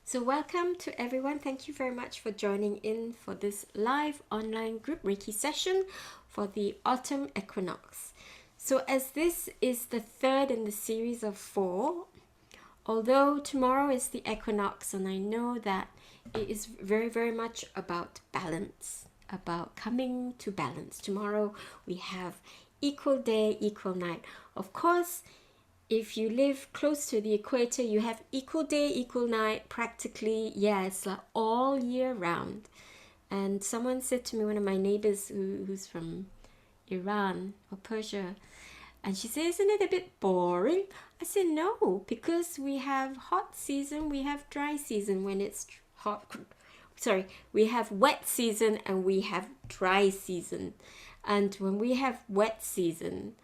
So, welcome to everyone. Thank you very much for joining in for this live online group Reiki session for the autumn equinox. So, as this is the third in the series of four, although tomorrow is the equinox, and I know that it is very, very much about balance, about coming to balance. Tomorrow we have equal day, equal night. Of course, if you live close to the equator, you have equal day, equal night practically. Yeah, it's like all year round. And someone said to me, one of my neighbors who's from Iran or Persia, and she said, isn't it a bit boring? I said, no, because we have hot season, we have dry season when it's hot. Sorry, we have wet season and we have dry season. And when we have wet season,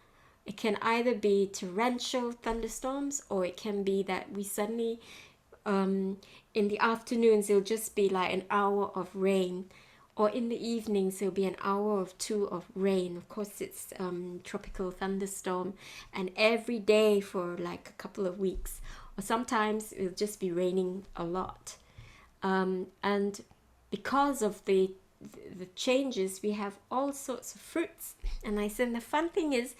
it can either be torrential thunderstorms, or it can be that we suddenly, in the afternoons, it'll just be like an hour of rain, or in the evenings, it'll be an hour or two of rain. Of course, it's tropical thunderstorm, and every day for like a couple of weeks, or sometimes it'll just be raining a lot. And because of the changes, we have all sorts of fruits. And I said the fun thing is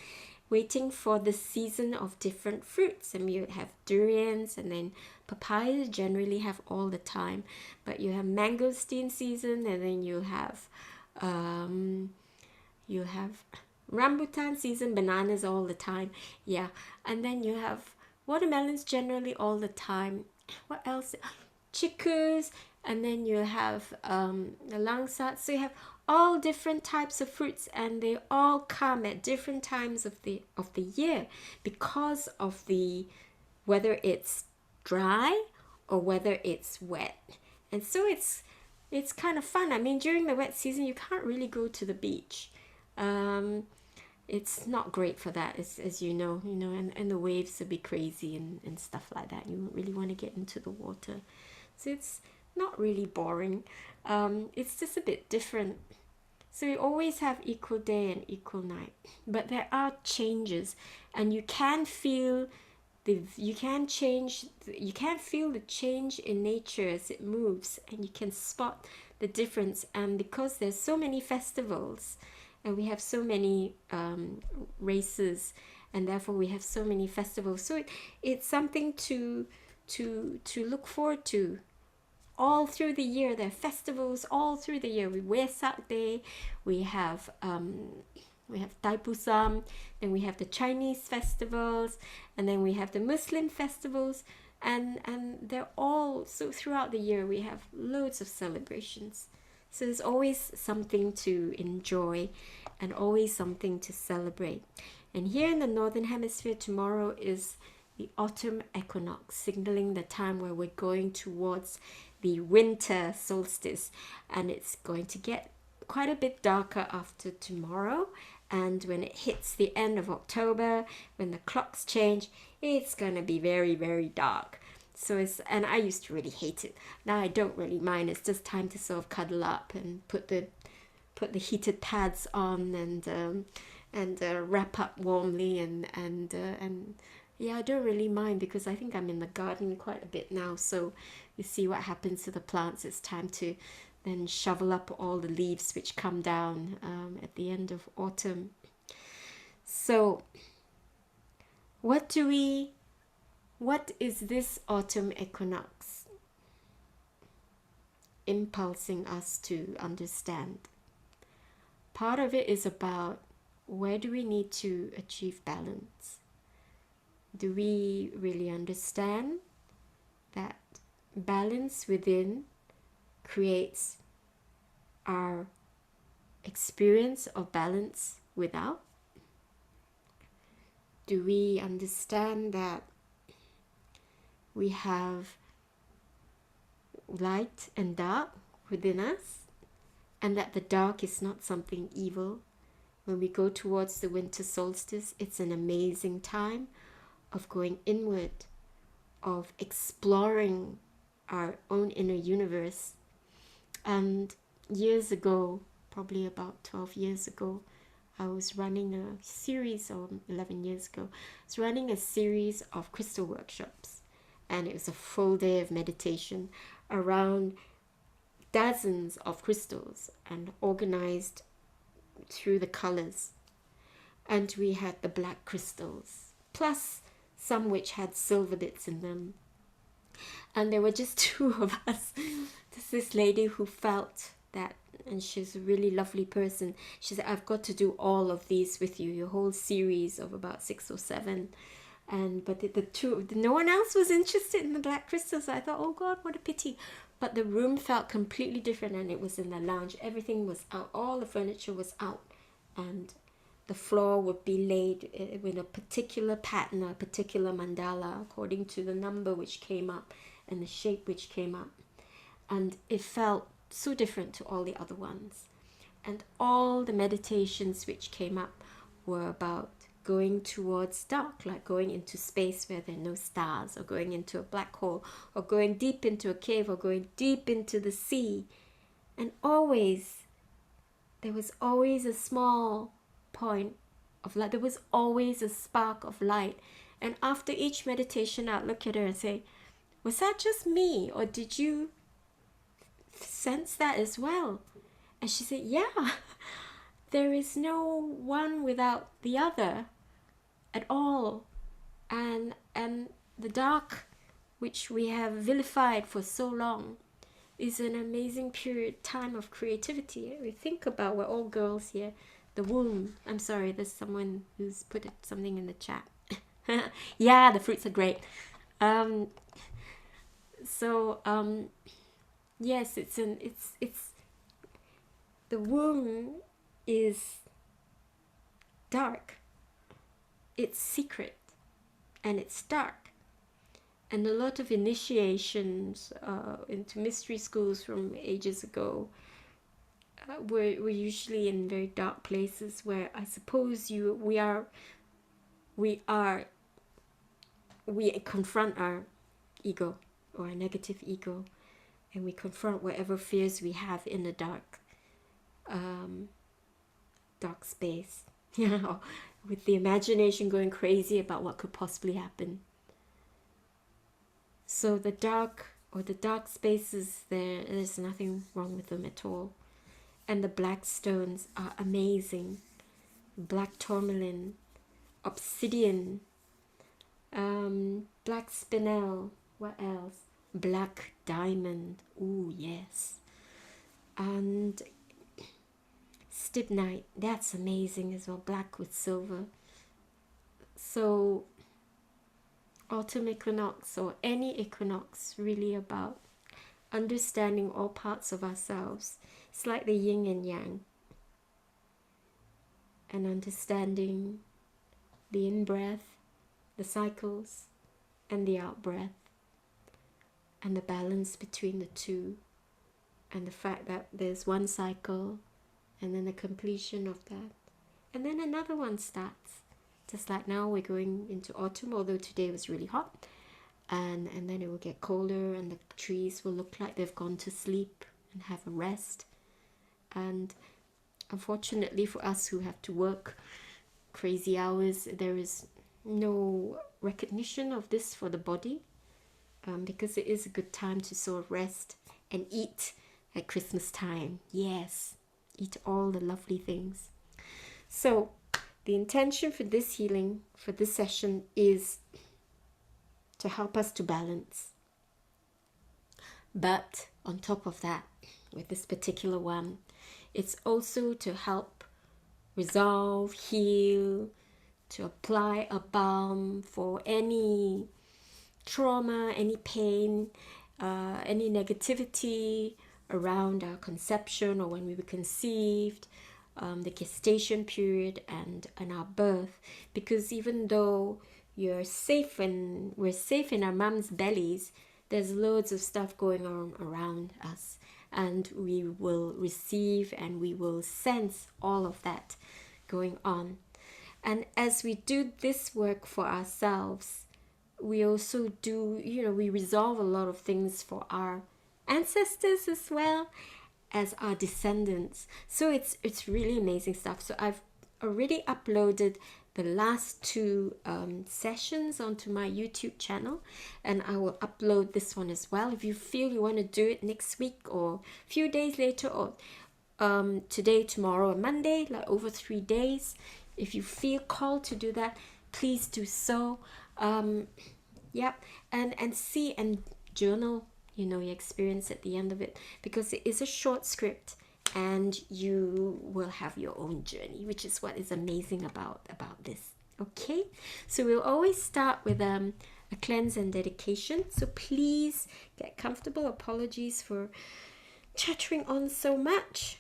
waiting for the season of different fruits. And you have durians, and then papayas generally have all the time, but you have mangosteen season, and then you have rambutan season, bananas all the time. Yeah, and then you have watermelons generally all the time. What else? Chikus, and then you have the langsat. So you have all different types of fruits, and they all come at different times of the year because of the whether it's dry or whether it's wet. And so it's kind of fun. I mean, during the wet season, you can't really go to the beach. It's not great for that, as you know, and the waves will be crazy and stuff like that. You don't really want to get into the water. So it's not really boring. It's just a bit different. So we always have equal day and equal night, but there are changes, and you can feel you can feel the change in nature as it moves, and you can spot the difference. And because there's so many festivals, and we have so many races, and therefore we have so many festivals, so it's something to look forward to all through the year. There are festivals all through the year. We Wesak Day, we have Taipusam, then we have the Chinese festivals, and then we have the Muslim festivals, and they're all, so throughout the year we have loads of celebrations. So there's always something to enjoy and always something to celebrate. And here in the Northern Hemisphere, tomorrow is the autumn equinox, signaling the time where we're going towards the winter solstice, and it's going to get quite a bit darker after tomorrow. And when it hits the end of October, when the clocks change, it's going to be very, very dark. So and I used to really hate it. Now I don't really mind. It's just time to sort of cuddle up and put the heated pads on, and wrap up warmly, and yeah, I don't really mind, because I think I'm in the garden quite a bit now. So you see what happens to the plants. It's time to then shovel up all the leaves which come down at the end of autumn. So what is this autumn equinox impulsing us to understand? Part of it is about, where do we need to achieve balance? Do we really understand that balance within creates our experience of balance without? Do we understand that we have light and dark within us, and that the dark is not something evil? When we go towards the winter solstice, it's an amazing time of going inward, of exploring our own inner universe. And years ago, probably about 12 years ago, I was running a series, or 11 years ago, I was running a series of crystal workshops. and it was a full day of meditation around dozens of crystals and organized through the colors. And we had the black crystals, plus some which had silver bits in them. And there were just two of us. There's this lady who felt that, and she's a really lovely person. She said, I've got to do all of these with you, your whole series of about 6 or 7. But the two, no one else was interested in the black crystals. I thought, oh God, what a pity. But the room felt completely different, and it was in the lounge. Everything was out. All the furniture was out, and the floor would be laid with a particular pattern, a particular mandala, according to the number which came up and the shape which came up. And it felt so different to all the other ones. And all the meditations which came up were about going towards dark, like going into space where there are no stars, or going into a black hole, or going deep into a cave, or going deep into the sea. And always, there was always a small point of light. There was always a spark of light. And after each meditation, I'd look at her and say, was that just me, or did you sense that as well? And she said, yeah, there is no one without the other at all. And the dark, which we have vilified for so long, is an amazing time of creativity. We think about, we're all girls here, the womb. I'm sorry, there's someone who's put something in the chat. Yeah, the fruits are great. Yes, it's the womb is dark. It's secret, and it's dark. And a lot of initiations into mystery schools from ages ago were usually in very dark places, where I suppose we confront our ego, or our negative ego, and we confront whatever fears we have in the dark space, with the imagination going crazy about what could possibly happen. So the dark spaces, there's nothing wrong with them at all. And the black stones are amazing. Black tourmaline, obsidian, black spinel, what else? Black diamond, ooh yes. And stibnite, that's amazing as well, black with silver. So autumn equinox, or any equinox, really about understanding all parts of ourselves. It's like the yin and yang, and understanding the in-breath, the cycles, and the out-breath, and the balance between the two, and the fact that there's one cycle and then the completion of that, and then another one starts. Just like now we're going into autumn, although today was really hot, and then it will get colder, and the trees will look like they've gone to sleep and have a rest. And unfortunately for us who have to work crazy hours, there is no recognition of this for the body, because it is a good time to sort of rest and eat at Christmas time. Yes, eat all the lovely things. So the intention for this healing, for this session, is to help us to balance. But on top of that, with this particular one, it's also to help resolve, heal, to apply a balm for any trauma, any pain, any negativity around our conception or when we were conceived, the gestation period and our birth. Because even though you're safe and we're safe in our mom's bellies, there's loads of stuff going on around us, and we will receive and we will sense all of that going on. And as we do this work for ourselves, we also do, we resolve a lot of things for our ancestors as well as our descendants. So it's really amazing stuff. So I've already uploaded the last two sessions onto my YouTube channel, and I will upload this one as well. If you feel you want to do it next week or a few days later, or today, tomorrow, and Monday, like over 3 days, if you feel called to do that, please do so. Yep, and see and journal, your experience at the end of it, because it is a short script, and you will have your own journey, which is what is amazing about this. Okay, so we'll always start with a cleanse and dedication. So please get comfortable. Apologies for chattering on so much.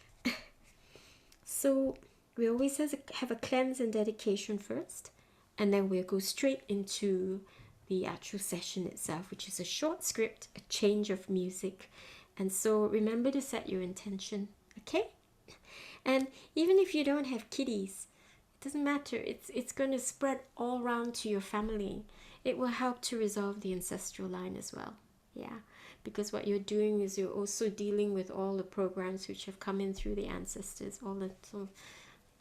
So we always have a cleanse and dedication first, and then we'll go straight into the actual session itself, which is a short script, a change of music. And so remember to set your intention, okay? And even if you don't have kiddies, it doesn't matter. It's going to spread all around to your family. It will help to resolve the ancestral line as well. Yeah, because what you're doing is you're also dealing with all the programs which have come in through the ancestors, all the sort of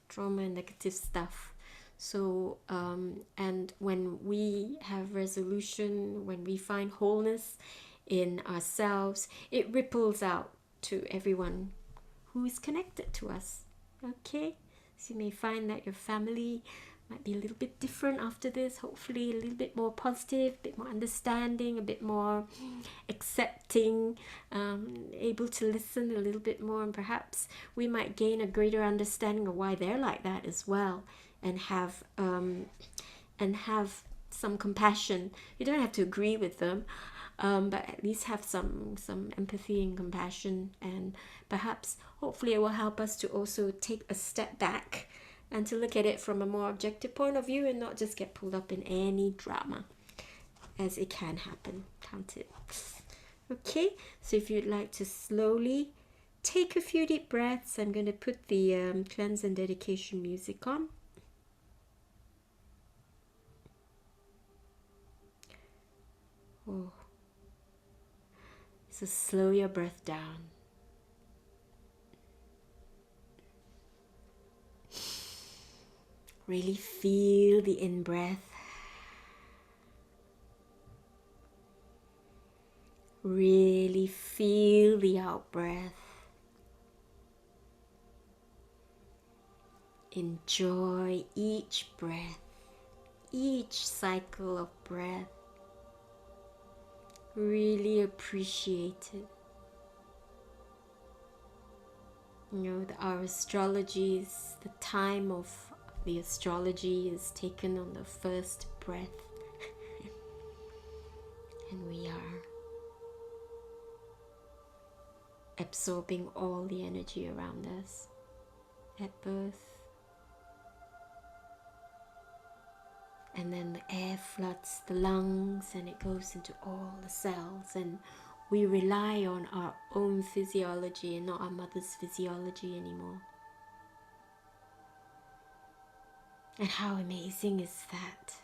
trauma and negative stuff. So, and when we have resolution, when we find wholeness in ourselves, it ripples out to everyone who is connected to us. Okay? So you may find that your family might be a little bit different after this, hopefully a little bit more positive, a bit more understanding, a bit more accepting, able to listen a little bit more, and perhaps we might gain a greater understanding of why they're like that as well, and have some compassion. You don't have to agree with them, but at least have some empathy and compassion, and perhaps hopefully it will help us to also take a step back and to look at it from a more objective point of view, and not just get pulled up in any drama, as it can happen, can't it? Okay, so if you'd like to slowly take a few deep breaths, I'm going to put the cleanse and dedication music on. Oh. So slow your breath down. Really feel the in-breath. Really feel the out-breath. Enjoy each breath, each cycle of breath. Really appreciate it. Our astrology is the time of the astrology is taken on the first breath. And we are absorbing all the energy around us at birth. And then the air floods the lungs and it goes into all the cells, and we rely on our own physiology and not our mother's physiology anymore. And how amazing is that?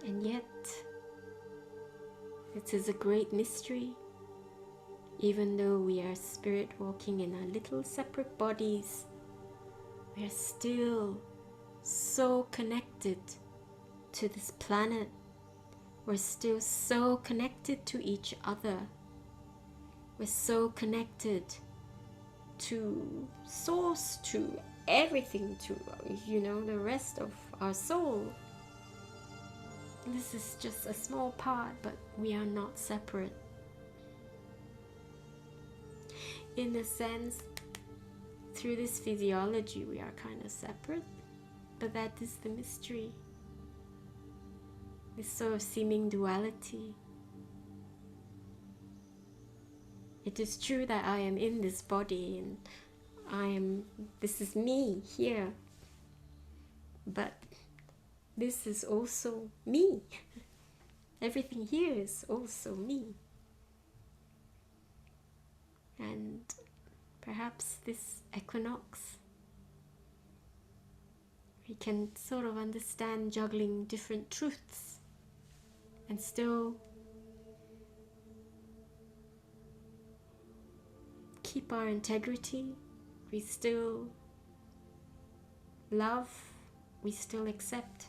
And yet, it is a great mystery. Even though we are spirit walking in our little separate bodies, we are still so connected to this planet. We're still so connected to each other. We're so connected to source, to everything, to the rest of our soul. This is just a small part, but we are not separate. In a sense, through this physiology we are kind of separate, but that is the mystery, this sort of seeming duality. It is true that I am in this body and this is me here, but this is also me. Everything here is also me. And perhaps this equinox, we can sort of understand juggling different truths and still keep our integrity, we still love, we still accept.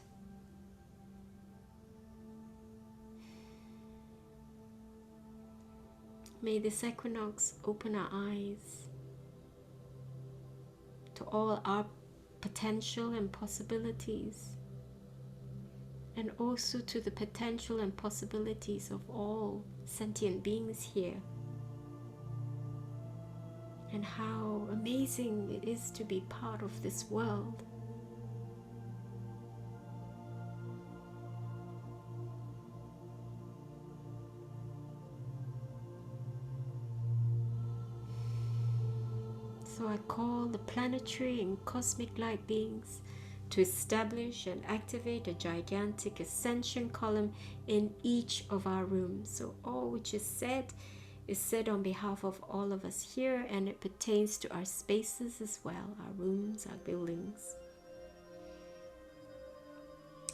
May this equinox open our eyes to all our potential and possibilities, and also to the potential and possibilities of all sentient beings here, and how amazing it is to be part of this world. So I call the planetary and cosmic light beings to establish and activate a gigantic ascension column in each of our rooms. So all which is said on behalf of all of us here, and it pertains to our spaces as well, our rooms, our buildings.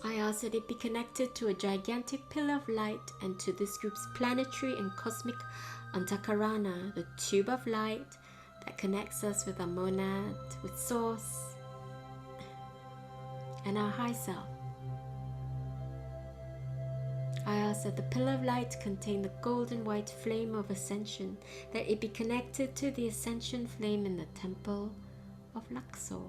I ask that it be connected to a gigantic pillar of light and to this group's planetary and cosmic antakarana, the tube of light that connects us with our monad, with source, and our high self. I ask that the pillar of light contain the golden white flame of ascension, that it be connected to the ascension flame in the temple of Luxor.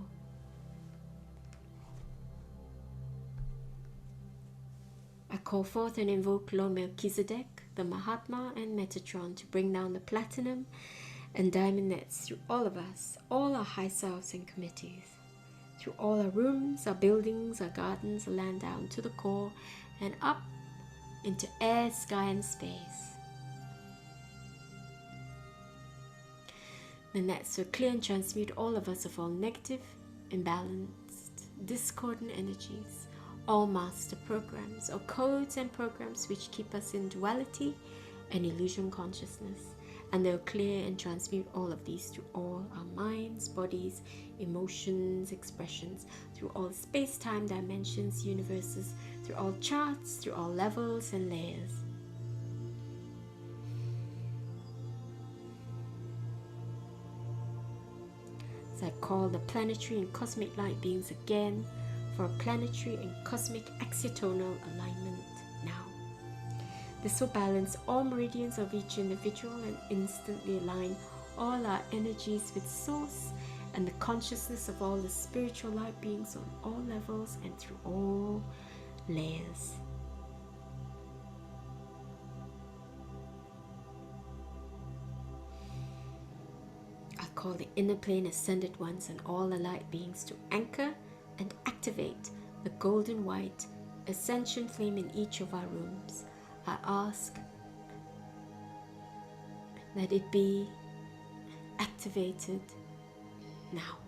I call forth and invoke Lord Melchizedek, the Mahatma and Metatron, to bring down the platinum and diamond nets through all of us, all our high selves and committees, through all our rooms, our buildings, our gardens, our land down to the core and up into air, sky and space. The nets will clear and transmute all of us of all negative, imbalanced, discordant energies, all master programs or codes and programs which keep us in duality and illusion consciousness. And they'll clear and transmute all of these through all our minds, bodies, emotions, expressions, through all space-time dimensions, universes, through all charts, through all levels and layers. So I call the planetary and cosmic light beings again for a planetary and cosmic excitonal alignment now. This will balance all meridians of each individual and instantly align all our energies with source and the consciousness of all the spiritual light beings on all levels and through all layers. I call the inner plane ascended ones and all the light beings to anchor and activate the golden white ascension flame in each of our rooms. I ask that it be activated now.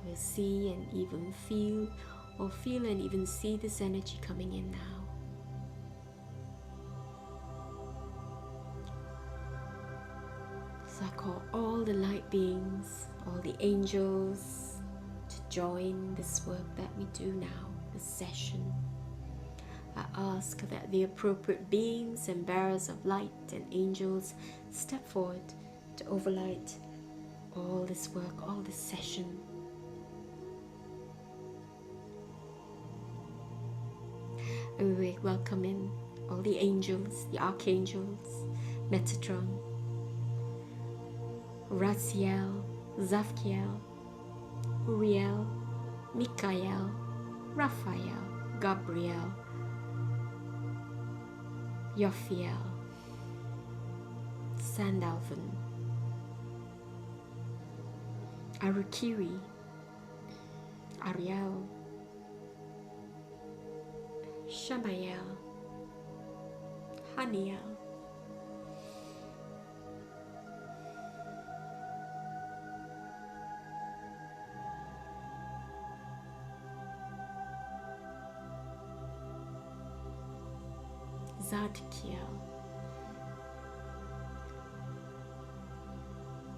You will see and even feel, or feel and even see this energy coming in now. So I call all the light beings, all the angels to join this work that we do now, this session. I ask that the appropriate beings and bearers of light and angels step forward to overlight all this work, all this session. And we welcome in all the angels, the archangels, Metatron, Raziel, Zavkiel, Uriel, Michael, Raphael, Gabriel, Yophiel, Sandalphon, Arukiri, Ariel, Shamael, Haniel, Zadkiel,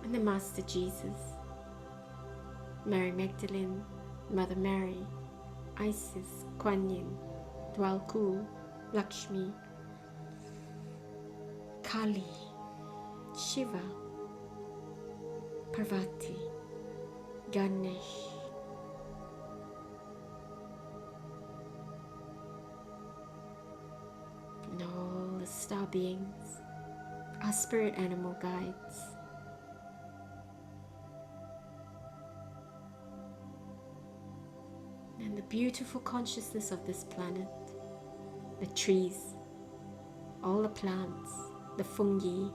and the Master Jesus, Mary Magdalene, Mother Mary, Isis, Kuan Yin, Dwalku, Lakshmi, Kali, Shiva, Parvati, Ganesh, and all the star beings, our spirit animal guides. And the beautiful consciousness of this planet, the trees, all the plants, the fungi,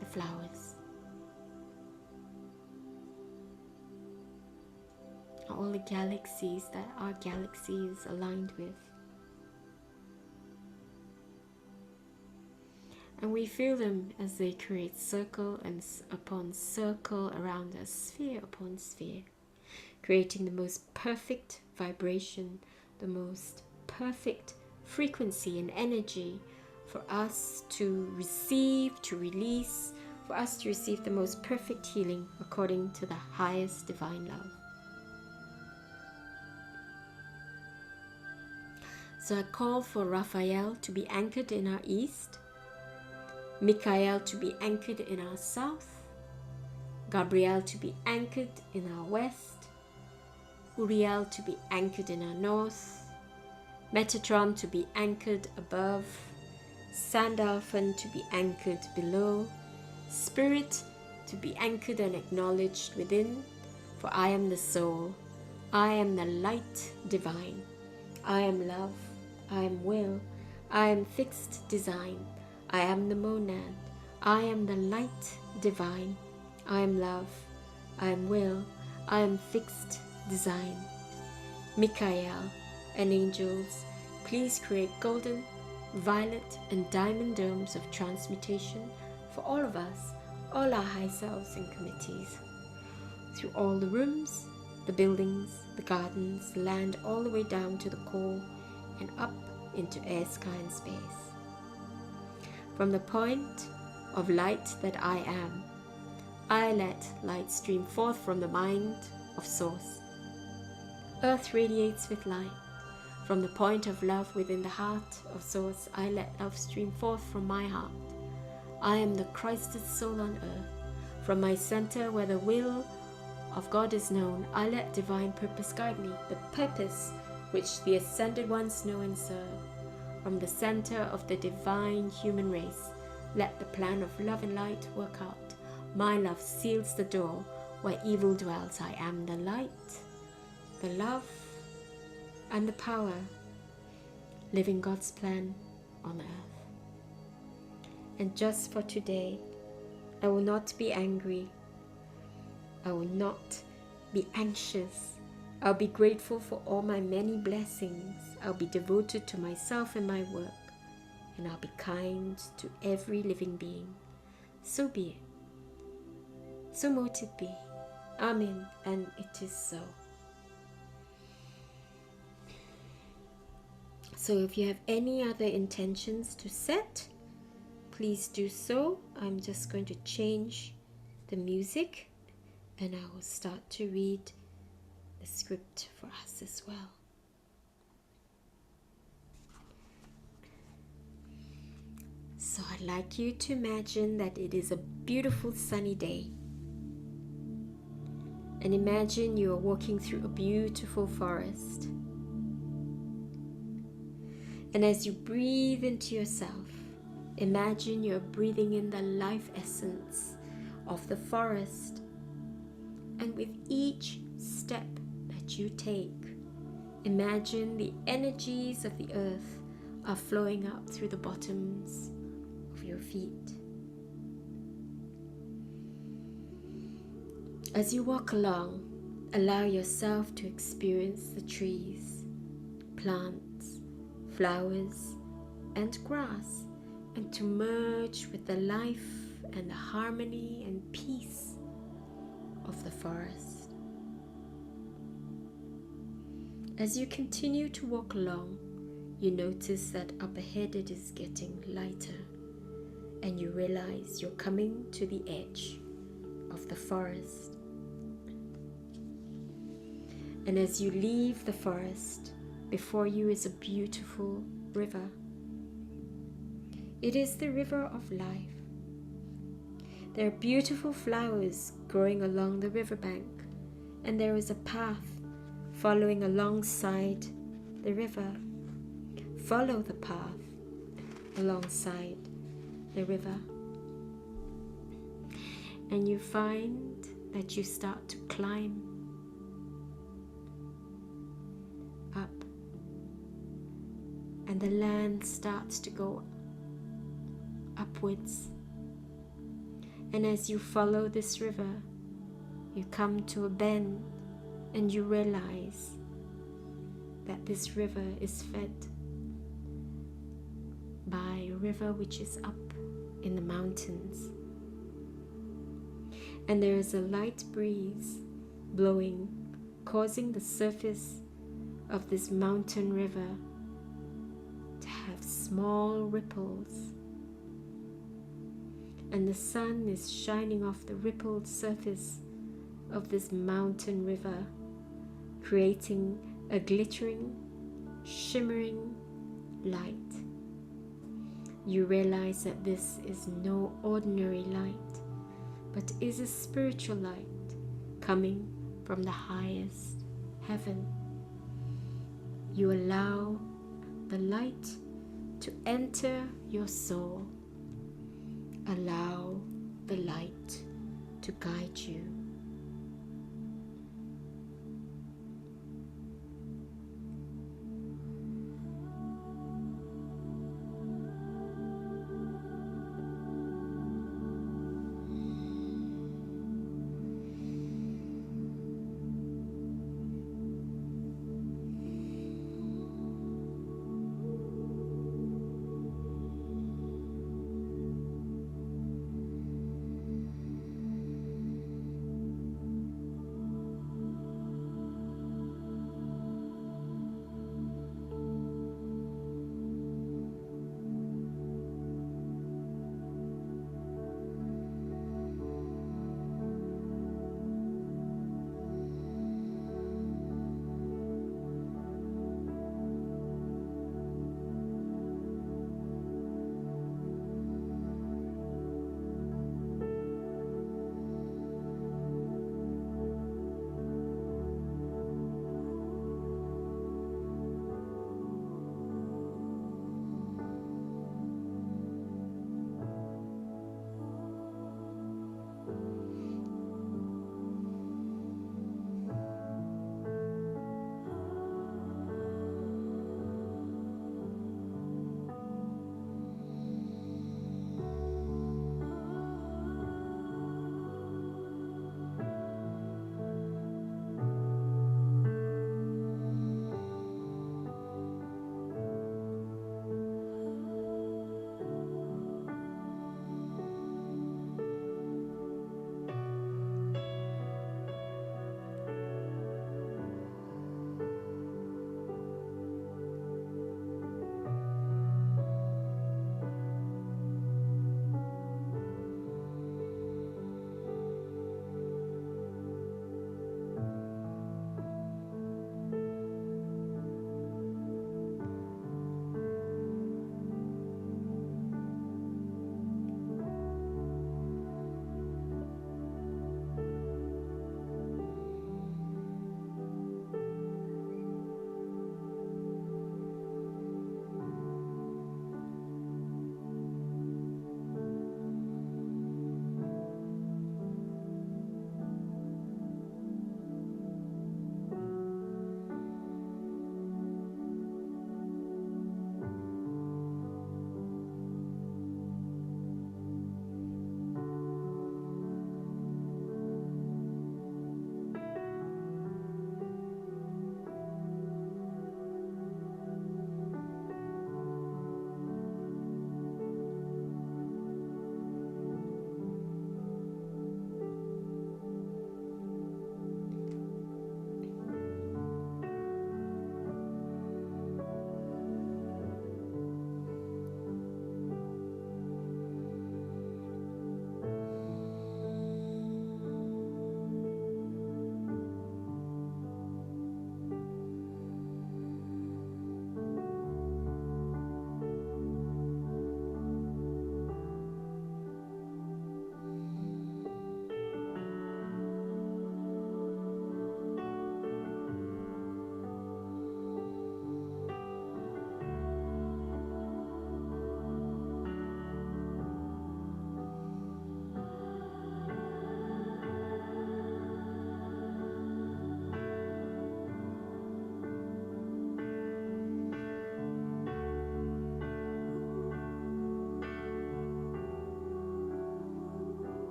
the flowers, all the galaxies that our galaxy is aligned with. And we feel them as they create circle and upon circle around us, sphere upon sphere, creating the most perfect vibration, the most perfect frequency and energy for us to receive, to release, for us to receive the most perfect healing according to the highest divine love. So I call for Raphael to be anchored in our east, Michael to be anchored in our south, Gabriel to be anchored in our west, Uriel to be anchored in our north, Metatron to be anchored above, Sandalphon to be anchored below, Spirit to be anchored and acknowledged within, for I am the soul, I am the light divine, I am love, I am will, I am fixed design, I am the monad, I am the light divine, I am love, I am will, I am fixed design. Michael and angels, please create golden, violet and diamond domes of transmutation for all of us, all our high selves and committees, through all the rooms, the buildings, the gardens, the land, all the way down to the core and up into air, sky and space. From the point of light that I am, I let light stream forth from the mind of Source. Earth radiates with light. From the point of love within the heart of Source, I let love stream forth from my heart. I am the Christed soul on earth. From my center where the will of God is known, I let divine purpose guide me, the purpose which the ascended ones know and serve. From the center of the divine human race, let the plan of love and light work out. My love seals the door where evil dwells. I am the light, the love, and the power, living God's plan on earth. And just for today, I will not be angry. I will not be anxious. I'll be grateful for all my many blessings. I'll be devoted to myself and my work. And I'll be kind to every living being. So be it. So mote it be. Amen. And it is so. So if you have any other intentions to set, please do so. I'm just going to change the music and I will start to read the script for us as well. So I'd like you to imagine that it is a beautiful sunny day. And imagine you are walking through a beautiful forest. And as you breathe into yourself, imagine you're breathing in the life essence of the forest. And with each step that you take, imagine the energies of the earth are flowing up through the bottoms of your feet. As you walk along, allow yourself to experience the trees, plants, flowers, and grass, and to merge with the life and the harmony and peace of the forest. As you continue to walk along, you notice that up ahead it is getting lighter, and you realize you're coming to the edge of the forest. And as you leave the forest, before you is a beautiful river. It is the river of life. There are beautiful flowers growing along the riverbank, and there is a path following alongside the river. Follow the path alongside the river, and you find that you start to climb up, and the land starts to go upwards. And as you follow this river, you come to a bend, and you realize that this river is fed by a river which is up in the mountains. And there is a light breeze blowing, causing the surface of this mountain river to have small ripples. And the sun is shining off the rippled surface of this mountain river, creating a glittering, shimmering light. You realize that this is no ordinary light, but is a spiritual light coming from the highest heaven. You allow the light to enter your soul. Allow the light to guide you.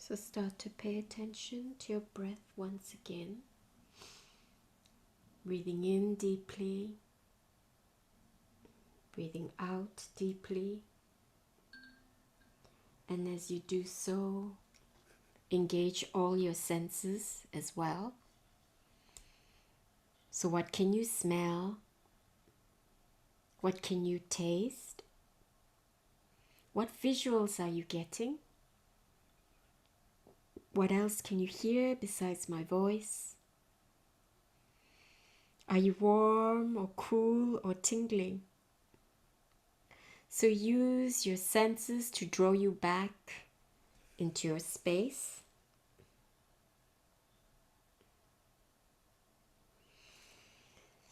So start to pay attention to your breath once again. Breathing in deeply, breathing out deeply. And as you do so, engage all your senses as well. So what can you smell? What can you taste? What visuals are you getting? What else can you hear besides my voice? Are you warm or cool or tingling? So use your senses to draw you back into your space.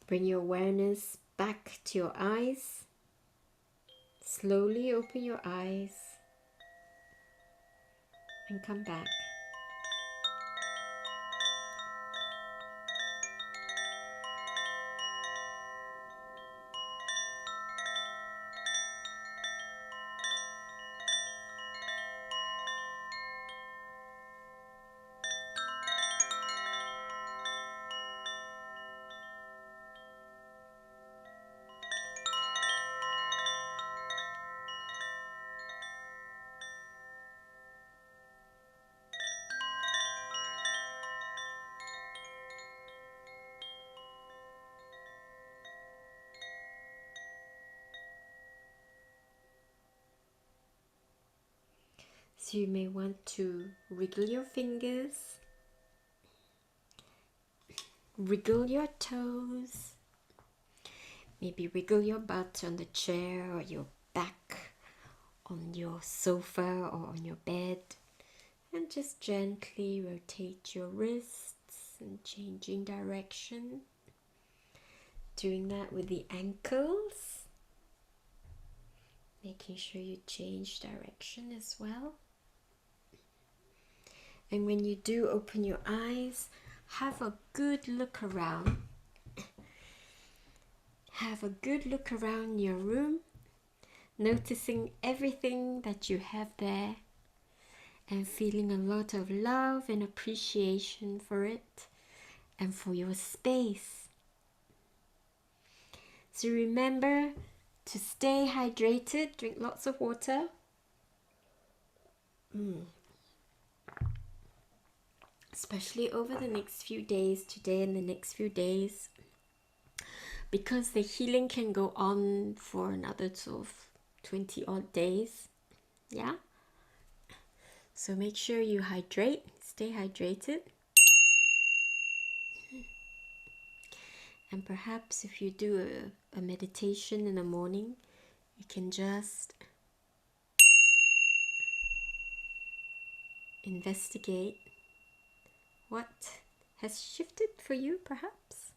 Bring your awareness back to your eyes. Slowly open your eyes and come back. So you may want to wriggle your fingers, wriggle your toes, maybe wiggle your butt on the chair or your back on your sofa or on your bed, and just gently rotate your wrists and changing direction. Doing that with the ankles, making sure you change direction as well. And when you do open your eyes, have a good look around. Have a good look around your room, noticing everything that you have there and feeling a lot of love and appreciation for it and for your space. So remember to stay hydrated, drink lots of water. Especially over the next few days, today and the next few days, because the healing can go on for another sort of 20 odd days. Yeah, so make sure you hydrate, stay hydrated, and perhaps if you do a meditation in the morning, you can just investigate what has shifted for you, perhaps.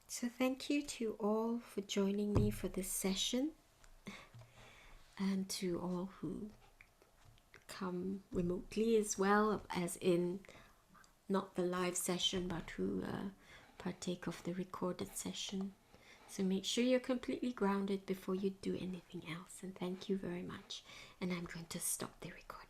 So thank you to all for joining me for this session, and to all who come remotely as well, as in not the live session, but who partake of the recorded session. So make sure you're completely grounded before you do anything else. And thank you very much. And I'm going to stop the recording.